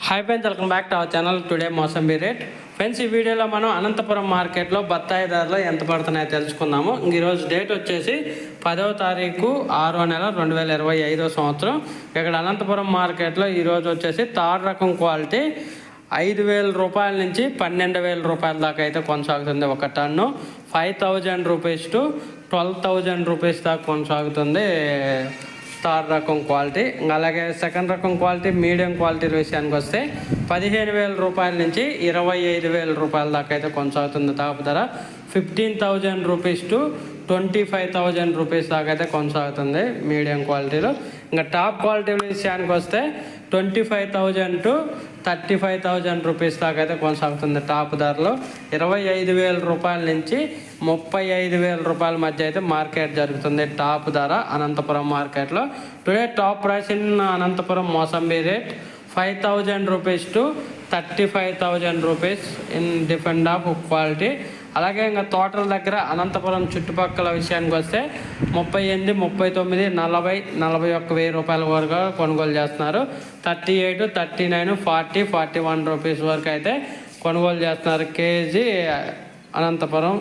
Hi friends, welcome back to our channel. Today mosambi rate. Friends, ఈ వీడియోలో మనం అనంతపురం మార్కెట్లో బత్తాయి ధరలు ఎంత పడుతున్నాయో తెలుసుకుందాము. ఈరోజు డేట్ వచ్చేసి 10వ తారీఖు 6వ నెల 2025 సంవత్సరం. ఇక్కడ అనంతపురం మార్కెట్లో ఈరోజు వచ్చేసి థర్డ్ రకం క్వాలిటీ 5,000 రూపాయల నుంచి 12,000 రూపాయల దాకా అయితే కొనసాగుతుంది. ఒక టన్ను 5,000 రూపీస్ టు 12,000 రూపీస్ దాకా కొనసాగుతుంది థర్డ్ రకం క్వాలిటీ. అలాగే సెకండ్ రకం క్వాలిటీ మీడియం క్వాలిటీ విషయానికి వస్తే 15,000 రూపాయల నుంచి 25,000 రూపాయల దాకా అయితే కొనసాగుతుంది. టాప్ ధర 15,000 రూపీస్ టు 25,000 రూపీస్ దాకా అయితే కొనసాగుతుంది మీడియం క్వాలిటీలో. ఇంకా టాప్ క్వాలిటీ విషయానికి వస్తే 25,000 టు 35,000 రూపీస్ దాకా అయితే కొనసాగుతుంది. టాప్ ధరలో 25,000 రూపాయల నుంచి 35,000 రూపాయల మధ్య అయితే మార్కెట్ జరుగుతుంది. టాప్ ధర అనంతపురం మార్కెట్లో. Today top price in Anantapuram mosambi rate 5,000 rupees to 35,000 rupees in different of quality. అలాగే ఇంకా తోటల దగ్గర అనంతపురం చుట్టుపక్కల విషయానికి వస్తే 38, 39, 40, 41,000 రూపాయల వరకు కొనుగోలు చేస్తున్నారు. 38, 39, 40, 41 రూపీస్ వరకు అయితే కొనుగోలు చేస్తున్నారు కేజీ అనంతపురం.